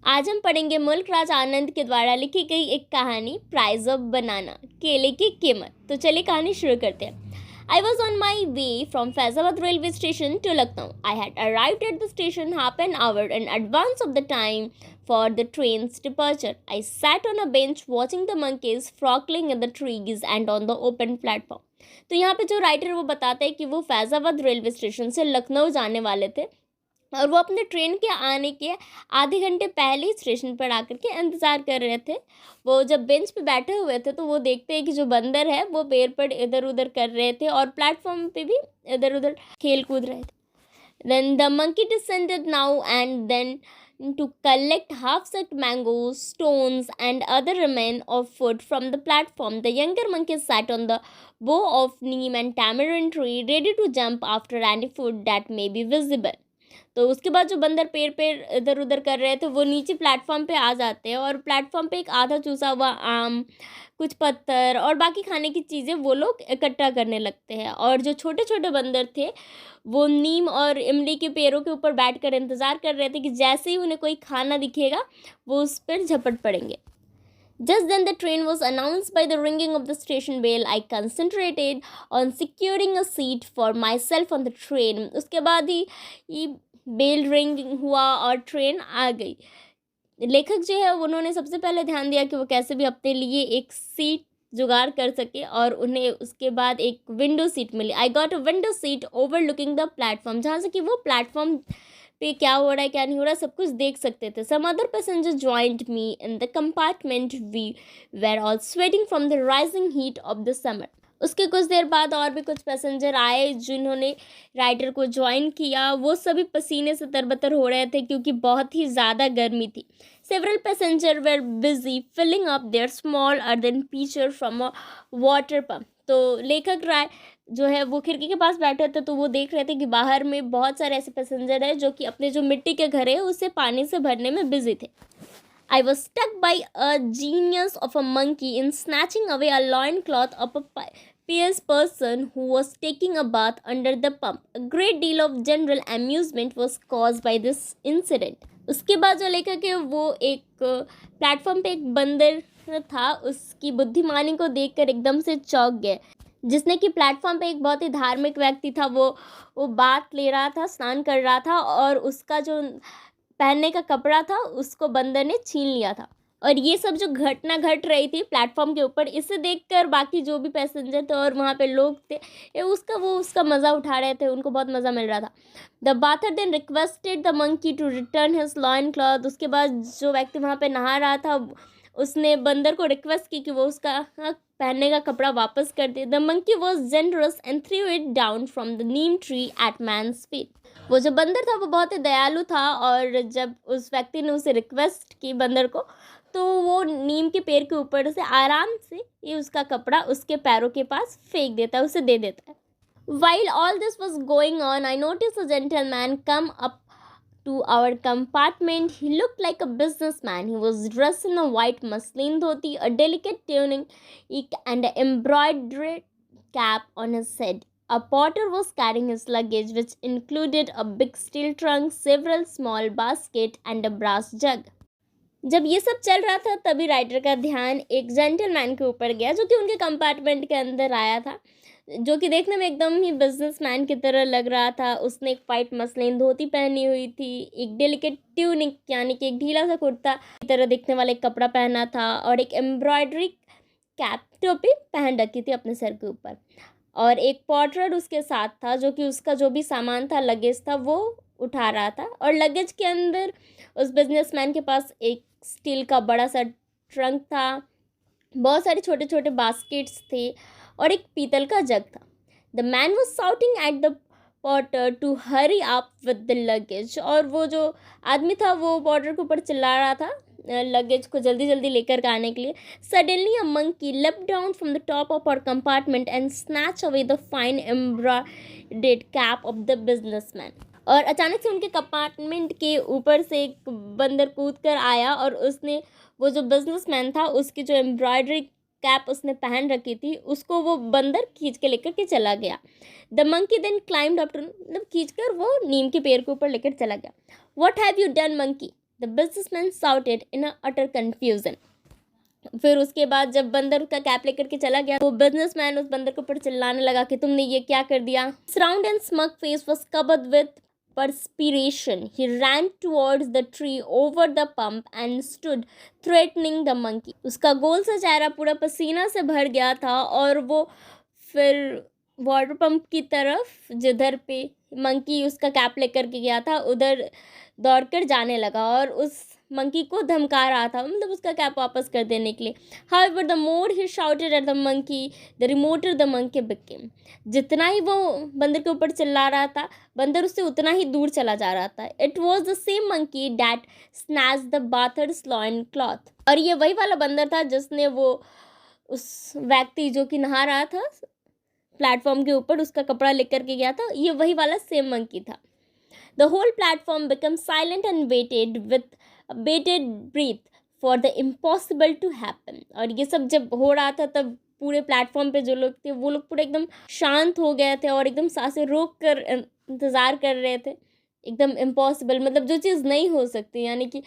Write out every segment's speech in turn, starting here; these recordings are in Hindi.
आज हम पढ़ेंगे मुल्क राज आनंद के द्वारा लिखी गई एक कहानी प्राइज ऑफ बनाना, केले की कीमत। तो चलिए कहानी शुरू करते हैं। I was on my way from Faizabad railway station to Lucknow. I had arrived at the station half an hour in advance of the time for the train's departure. I sat on a bench watching the monkeys frolicking in the trees and on the open platform. तो यहाँ पे जो राइटर वो बताता है कि वो फैज़ाबाद रेलवे स्टेशन से लखनऊ जाने वाले थे और वो अपने ट्रेन के आने के आधे घंटे पहले ही स्टेशन पर आकर के इंतज़ार कर रहे थे। वो जब बेंच पे बैठे हुए थे तो वो देखते हैं कि जो बंदर है वो पेड़ पर इधर उधर कर रहे थे और प्लेटफॉर्म पे भी इधर उधर खेल कूद रहे थे। Then the monkey descended now and then to collect half-set mangoes, stones, and other remains of food from the platform. The younger monkey sat on the bough of neem and tamarind tree, ready to jump after any food that may be visible. तो उसके बाद जो बंदर पेड़ पे इधर उधर कर रहे थे वो नीचे प्लेटफॉर्म पे आ जाते हैं और प्लेटफॉर्म पे एक आधा चूसा हुआ आम, कुछ पत्थर और बाकी खाने की चीज़ें वो लोग इकट्ठा करने लगते हैं। और जो छोटे छोटे बंदर थे वो नीम और इमली के पेड़ों के ऊपर बैठकर इंतज़ार कर रहे थे कि जैसे ही उन्हें कोई खाना दिखेगा वो उस पर झपट पड़ेंगे। Just then the train was announced by the ringing of the station bell. I concentrated on securing a seat for myself on the train. उसके बाद ही बेल रिंग हुआ और ट्रेन आ गई। लेखक जो है उन्होंने सबसे पहले ध्यान दिया कि वो कैसे भी अपने लिए एक सीट जुगाड़ कर सके और उन्हें उसके बाद एक विंडो सीट मिली। I got a window seat overlooking the platform, जहाँ से कि वो प्लेटफॉर्म पे क्या हो रहा है क्या नहीं हो रहा है सब कुछ देख सकते थे। Some other passenger joined me in the compartment. We were all sweating from the rising heat of the summer. उसके कुछ देर बाद और भी कुछ पैसेंजर आए जिन्होंने राइडर को ज्वाइन किया। वो सभी पसीने से तरबतर हो रहे थे क्योंकि बहुत ही ज़्यादा गर्मी थी। Several passengers were busy filling up their small earthen pitcher from a water pump. तो लेखक राय जो है वो खिड़की के पास बैठे थे तो वो देख रहे थे कि बाहर में बहुत सारे ऐसे पैसेंजर हैं जो कि अपने जो मिट्टी के घर है उसे पानी से भरने में बिजी थे। I was struck by a genius of a monkey in snatching away a loincloth of a pious person who was taking a bath under the pump. A great deal of general amusement was caused by this incident. उसके बाद जो लेखक है वो एक प्लेटफॉर्म पे एक बंदर था, उसकी बुद्धिमानी को देखकर एकदम से चौंक गए। जिसने कि प्लेटफॉर्म पे एक बहुत ही धार्मिक व्यक्ति था, वो बात ले रहा था, स्नान कर रहा था और उसका जो पहनने का कपड़ा था उसको बंदर ने छीन लिया था। और ये सब जो घटना घट रही थी प्लेटफॉर्म के ऊपर, इसे देखकर बाकी जो भी पैसेंजर थे और वहाँ पे लोग थे उसका मज़ा उठा रहे थे, उनको बहुत मज़ा मिल रहा था। The bather then requested the monkey to return his loincloth. उसके बाद जो व्यक्ति वहाँ पे नहा रहा था उसने बंदर को रिक्वेस्ट की कि वो उसका पहनने का कपड़ा वापस कर दे। The monkey was generous and threw it down from the neem tree at man's feet. वो जो बंदर था वो बहुत ही दयालु था और जब उस व्यक्ति ने उसे रिक्वेस्ट की बंदर को, तो वो नीम के पेड़ के ऊपर से आराम से ये उसका कपड़ा उसके पैरों के पास फेंक देता है, उसे दे देता है। While all this was going on, I noticed a gentleman come up to our compartment. He looked like a businessman. He was dressed in a white muslin dhoti, a delicate tunic and an embroidered cap on his head. A porter was carrying his luggage, which included a big steel trunk, several small baskets, and a brass jug. जब ये सब चल रहा था तभी राइटर का ध्यान एक जेंटलमैन के ऊपर गया जो कि उनके कंपार्टमेंट के अंदर आया था, जो कि देखने में एकदम ही बिजनेसमैन की तरह लग रहा था। उसने एक वाइट मसलिन धोती पहनी हुई थी, एक डेलिकेट ट्यूनिक यानी कि एक ढीला सा कुर्ता की तरह दिखने वाला एक कपड़ा पहना था और एक एम्ब्रॉयडरी कैप टोपी पहन रखी थी अपने सर के ऊपर। और एक पोर्टर उसके साथ था जो कि उसका जो भी सामान था, लगेज था, वो उठा रहा था। और लगेज के अंदर उस बिजनेसमैन के पास एक स्टील का बड़ा सा ट्रंक था, बहुत सारे छोटे छोटे बास्केट्स थे और एक पीतल का जग था। The man was shouting at the porter to hurry up with the luggage. और वो जो आदमी था वो पोर्टर के ऊपर चिल्ला रहा था लगेज को जल्दी जल्दी लेकर आने के लिए। Suddenly a monkey leapt down from the top of our compartment and snatched away the fine embroidered cap of the businessman. और अचानक से उनके कंपार्टमेंट के ऊपर से एक बंदर कूद कर आया और उसने वो जो बिजनेसमैन था उसकी जो एम्ब्रॉयडरी कैप उसने पहन रखी थी उसको वो बंदर खींच के लेकर के चला गया। The monkey then climbed up, मतलब खींच कर वो नीम के पेड़ के ऊपर लेकर चला गया। What have you done monkey? The businessman shouted in utter confusion. फिर उसके बाद जब बंदर उसका कैप लेकर के चला गया, वो बिजनेसमैन उस बंदर के ऊपर चिल्लाने लगा कि तुमने ये क्या कर दिया। Round and smug face was covered with perspiration. He ran towards the tree over the pump and stood threatening the monkey. उसका गोल सा चेहरा पूरा पसीना से भर गया था और वो फिर वाटर पंप की तरफ जिधर पे मंकी उसका कैप लेकर के गया था उधर दौड़कर जाने लगा और उस मंकी को धमका रहा था, मतलब उसका कैप वापस कर देने के लिए। However, the more he shouted at the monkey, the remoter the monkey became. जितना ही वो बंदर के ऊपर चिल्ला रहा था, बंदर उससे उतना ही दूर चला जा रहा था। It was the same monkey that snatched the bather's loin cloth. और ये वही वाला बंदर था जिसने वो उस व्यक्ति जो कि नहा रहा था प्लेटफॉर्म के ऊपर उसका कपड़ा लेकर के गया था, ये वही वाला सेम मंकी था। The whole platform became silent and waited with bated breath for the impossible to happen. और ये सब जब हो रहा था तब पूरे प्लेटफॉर्म पे जो लोग थे वो लोग पूरे एकदम शांत हो गए थे और एकदम सांसें रोक कर इंतज़ार कर रहे थे। एकदम इम्पॉसिबल, मतलब जो चीज़ नहीं हो सकती, यानी कि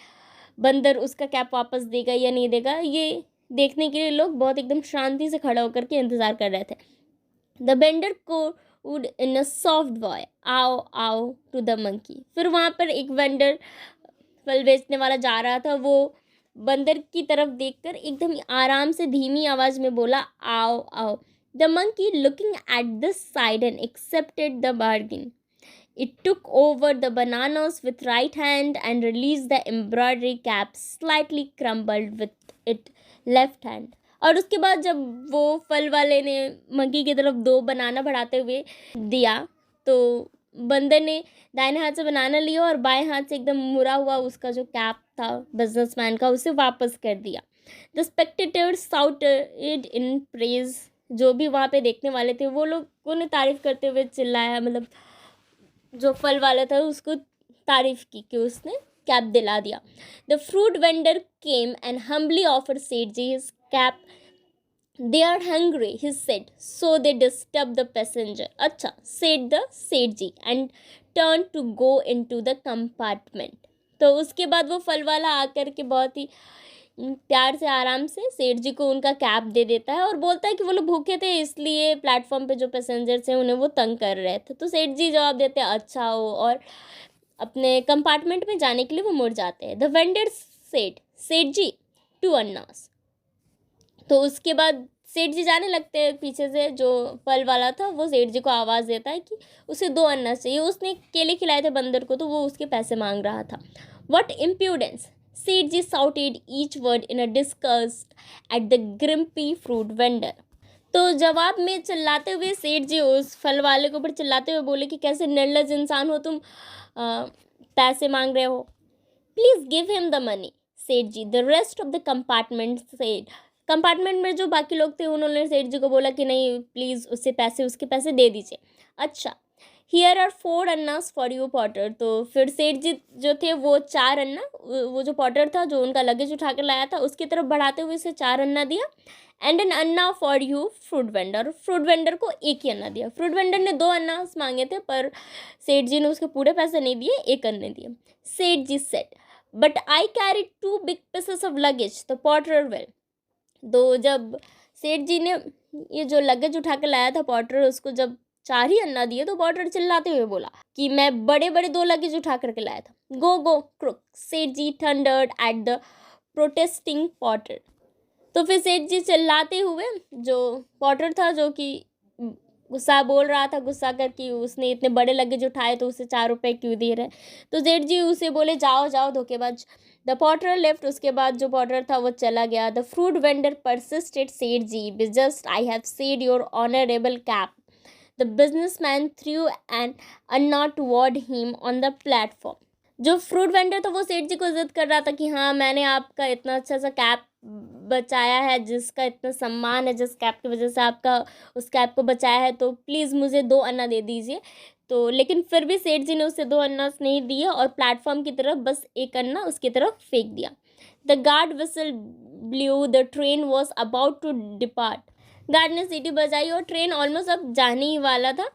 बंदर उसका कैप वापस देगा या नहीं देगा, ये देखने के लिए लोग बहुत एकदम शांति से खड़ा होकर के इंतज़ार कर रहे थे। द बेंडर को इन अ सॉफ्ट वॉय आओ आओ टू द मंकी। फिर वहाँ पर एक वेंडर फल बेचने वाला जा रहा था, वो बंदर की तरफ देखकर एकदम आराम से धीमी आवाज़ में बोला आओ आओ। The monkey looking at this side and accepted the bargain. It took over the bananas with right hand and released the embroidery cap slightly crumbled with its left hand. और उसके बाद जब वो फल वाले ने मंकी की तरफ 2 बनाना बढ़ाते हुए दिया तो बंदर ने दाहिने हाथ से बनाना लिया और बाएं हाथ से एकदम मुड़ा हुआ उसका जो कैप था बिजनेसमैन का उसे वापस कर दिया। The spectators shouted in praise. जो भी वहाँ पे देखने वाले थे वो लोगों ने तारीफ करते हुए चिल्लाया, मतलब जो फल वाला था उसको तारीफ की कि उसने कैप दिला दिया। The fruit vendor came and humbly offer Seth ji his cap. They are hungry he said, so they disturb the passenger. अच्छा, said the Seth ji and turn to go into the compartment. तो उसके बाद वो फल वाला आकर के बहुत ही प्यार से आराम से सेठ जी को उनका कैप दे देता है और बोलता है कि वो लोग भूखे थे इसलिए प्लेटफॉर्म पे जो पैसेंजर्स हैं उन्हें वो तंग कर रहे थे। तो सेठ जी जवाब देते हैं अच्छा हो और अपने कंपार्टमेंट में जाने के लिए वो मुड़ जाते हैं। द वेंडर सेठ, सेठ जी 2 अन्नास। तो उसके बाद सेठ जी जाने लगते हैं, पीछे से जो फल वाला था वो सेठ जी को आवाज़ देता है कि उसे 2 अन्नास चाहिए। उसने केले खिलाए थे बंदर को तो वो उसके पैसे मांग रहा था। What impudence, Seth ji shouted each word in a disgust at the grumpy fruit vendor. तो जवाब में चिल्लाते हुए सेठ जी उस फल वाले के ऊपर चिल्लाते हुए बोले कि कैसे निर्लज इंसान हो तुम, पैसे मांग रहे हो। Please give him the money Seth ji. The rest of the compartment said. Compartment में जो बाकी लोग थे उन्होंने सेठ जी को बोला कि नहीं प्लीज़ उसके पैसे दे दीजिए। अच्छा, here are 4 annas for you potter. तो फिर सेठ जी जो थे वो 4 अन्ना, वो जो पॉटर था जो उनका लगेज उठा कर लाया था उसकी तरफ बढ़ाते हुए उसे 4 अन्ना दिया। And an anna for you fruit vendor. Fruit vendor को 1 ही अन्ना दिया। फ्रूट वेंडर ने 2 अन्नास मांगे थे पर सेठ जी ने उसके पूरे पैसे नहीं दिए, 1 अन्ने दिए। Seth ji said, but I carry 2 big pieces of luggage the potter will. तो जब सेठ जी ने ये जो लगेज उठा कर लाया था पॉटर, उसको जब 4 ही अन्ना दिए तो पॉटर चिल्लाते हुए बोला कि मैं बड़े बड़े 2 लगेज उठा करके लाया था। गो go crook, Seth ji thundered at the protesting potter. तो फिर सेठ जी चिल्लाते हुए, जो पॉटर था जो कि गुस्सा बोल रहा था, गुस्सा कर कि उसने इतने बड़े लगेज उठाए तो उसे 4 रुपये क्यों दे रहे, तो सेठ जी उसे बोले जाओ जाओ धोखेबाज। The Potter left. उसके बाद जो पॉटर था वो चला गया। The fruit vendor persisted, Seth ji just I have said your honourable cap. The businessman threw an anna toward him on the platform. जो फ्रूट वेंडर था वो सेठ जी को जिद कर रहा था कि हाँ मैंने आपका इतना अच्छा सा कैप बचाया है, जिसका इतना सम्मान है, जिस कैप की वजह से आपका उस कैप को बचाया है, तो प्लीज़ मुझे 2 अन्ना दे दीजिए। तो लेकिन फिर भी सेठ जी ने उसे 2 अन्ना नहीं दिए और प्लेटफॉर्म की तरफ बस 1 अन्ना उसकी तरफ फेंक दिया। The guard whistle blew, the train was about to depart. Guard ने सीटी बजाई और ट्रेन ऑलमोस्ट अब जाने ही वाला था।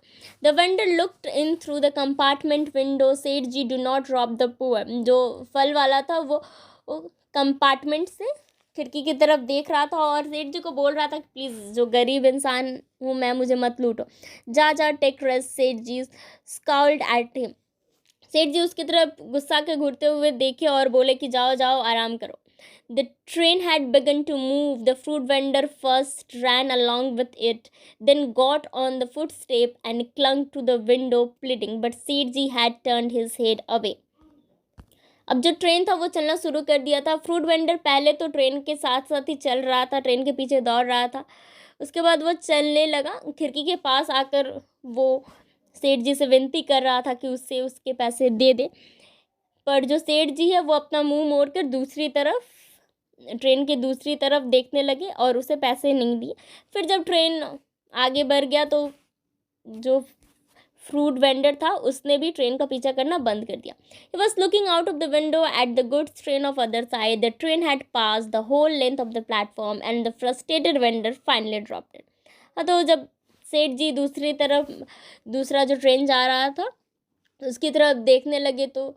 The vendor looked in through the compartment window, Seth ji do not rob the poor. जो फल वाला था वो कंपार्टमेंट से खिड़की की तरफ देख रहा था और सेठ जी को बोल रहा था कि प्लीज़, जो गरीब इंसान हूँ मैं, मुझे मत लूटो, जा जा टेक रेस्ट। सेठ जी स्काउल्ड एट हिम। सेठ जी उसकी तरफ गुस्सा के घूरते हुए देखे और बोले कि जाओ जाओ आराम करो। The train had begun to move. The fruit vendor first ran along with it, then got on the footstep and clung to the window, pleading. But Sethi had turned his head away. अब जो ट्रेन था वो चलना शुरू कर दिया था। फ्रूट वेंडर पहले तो ट्रेन के साथ साथ ही चल रहा था, ट्रेन के पीछे दौड़ रहा था। उसके बाद वो चलने लगा, खिड़की के पास आकर वो सेठ जी से विनती कर रहा था कि उससे उसके पैसे दे दे। पर जो सेठ जी है वो अपना मुंह मोड़कर दूसरी तरफ, ट्रेन के दूसरी तरफ देखने लगे और उसे पैसे नहीं दिए। फिर जब ट्रेन आगे बढ़ गया तो जो फ्रूट वेंडर था उसने भी ट्रेन का पीछा करना बंद कर दिया। He was looking out of the window at the goods train of other side. The train had passed the whole length of the platform and the frustrated vendor finally dropped it. हाँ, तो जब सेठ जी दूसरी तरफ, दूसरा जो ट्रेन जा रहा था उसकी तरफ देखने लगे तो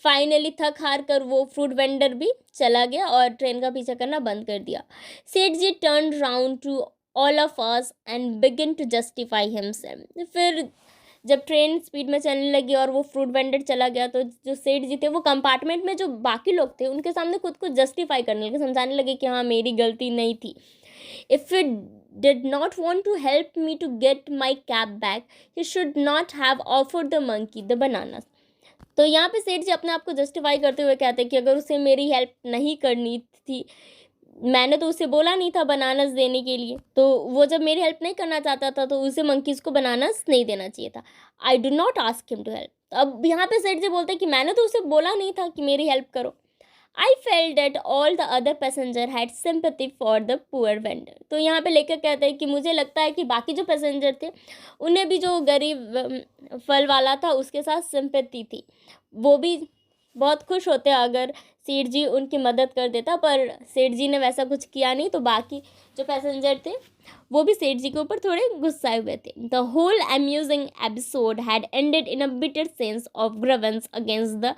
फाइनली थक हार कर वो फ्रूट वेंडर भी चला गया और ट्रेन का पीछा करना बंद कर दिया। Seth ji turn round to all of us and begin to justify himself. फिर जब ट्रेन स्पीड में चलने लगी और वो फ्रूट वेंडर चला गया तो जो सेठ जी थे वो कंपार्टमेंट में जो बाकी लोग थे उनके सामने खुद को जस्टिफाई करने लगे, समझाने लगे कि हाँ मेरी गलती नहीं थी। If it did not want to help me to get my cap back, he should not have offered the monkey the bananas. तो यहाँ पे सेठ जी अपने आप को जस्टिफाई करते हुए कहते हैं कि अगर उसे मेरी हेल्प नहीं करनी थी, मैंने तो उसे बोला नहीं था बनानास देने के लिए, तो वो जब मेरी हेल्प नहीं करना चाहता था तो उसे मंकीज़ को बनानास नहीं देना चाहिए था। I do not ask him to help. अब यहाँ पे सेठ जी बोलते हैं कि मैंने तो उसे बोला नहीं था कि मेरी हेल्प करो। I felt that all the other passenger had sympathy for the poor vendor. तो यहाँ पे लेकर कहते हैं कि मुझे लगता है कि बाकी जो पैसेंजर थे उन्हें भी जो गरीब फल वाला था उसके साथ सिंपैथी थी, वो भी बहुत खुश होते अगर सेठ जी उनकी मदद कर देता, पर सेठ जी ने वैसा कुछ किया नहीं। तो बाकी जो पैसेंजर थे वो भी सेठ जी के ऊपर थोड़े गुस्साए हुए थे। The whole amusing episode had ended in a bitter sense of grievance against the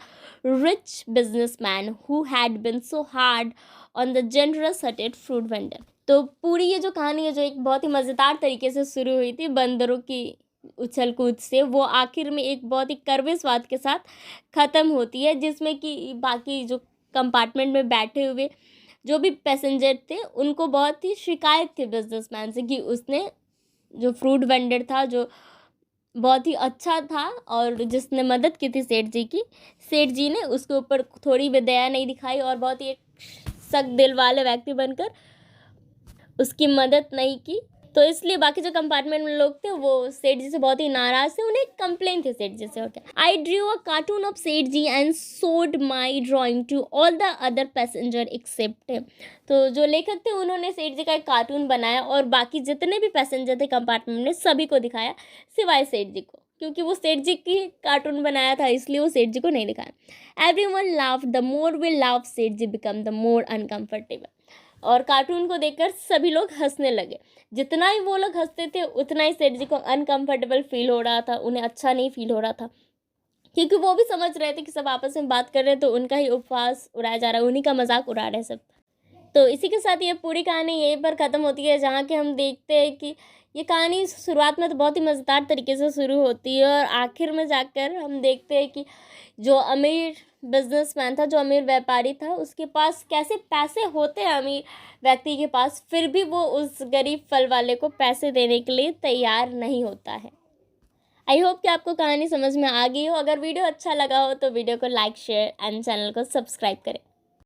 rich businessman who had been so hard on the generous hearted fruit vendor. तो पूरी ये जो कहानी है जो एक बहुत ही मज़ेदार तरीके से शुरू हुई थी बंदरों की उछल कूद से, वो आखिर में एक बहुत ही कड़वे स्वाद के साथ ख़त्म होती है, जिसमें कि बाकी जो कंपार्टमेंट में बैठे हुए जो भी पैसेंजर थे उनको बहुत ही शिकायत थी बिजनेसमैन से कि उसने, जो फ्रूट वेंडर था जो बहुत ही अच्छा था और जिसने मदद की थी सेठ जी की, सेठ जी ने उसके ऊपर थोड़ी भी दया नहीं दिखाई और बहुत ही एक सख्त दिल वाले व्यक्ति बनकर उसकी मदद नहीं की। तो इसलिए बाकी जो कंपार्टमेंट में लोग थे वो सेठ जी से बहुत ही नाराज थे, उन्हें एक कंप्लेन थी सेठ जी से। और क्या, I drew a cartoon of Seth ji and showed my drawing to all the other passenger except him. तो जो लेखक थे उन्होंने सेठ जी का एक कार्टून बनाया और बाकी जितने भी पैसेंजर थे कंपार्टमेंट में सभी को दिखाया सिवाय सेठ जी को, क्योंकि वो सेठ जी की कार्टून बनाया था इसलिए वो सेठ जी को नहीं दिखाया। Everyone laughed, the more we laugh Seth ji become the more uncomfortable. और कार्टून को देखकर सभी लोग हंसने लगे। जितना ही वो लोग हंसते थे उतना ही सेठ जी को अनकंफर्टेबल फील हो रहा था, उन्हें अच्छा नहीं फील हो रहा था, क्योंकि वो भी समझ रहे थे कि सब आपस में बात कर रहे हैं तो उनका ही उपहास उड़ाया जा रहा है, उन्हीं का मजाक उड़ा रहे हैं सब। तो इसी के साथ ये पूरी कहानी यहीं पर ख़त्म होती है, जहाँ के हम देखते हैं कि ये कहानी शुरुआत में तो बहुत ही मज़ेदार तरीके से शुरू होती है और आखिर में जाकर हम देखते हैं कि जो अमीर बिजनेसमैन था, जो अमीर व्यापारी था, उसके पास कैसे पैसे होते हैं अमीर व्यक्ति के पास, फिर भी वो उस गरीब फल वाले को पैसे देने के लिए तैयार नहीं होता है। आई होप कि आपको कहानी समझ में आ गई हो। अगर वीडियो अच्छा लगा हो तो वीडियो को लाइक, शेयर एंड चैनल को सब्सक्राइब करें।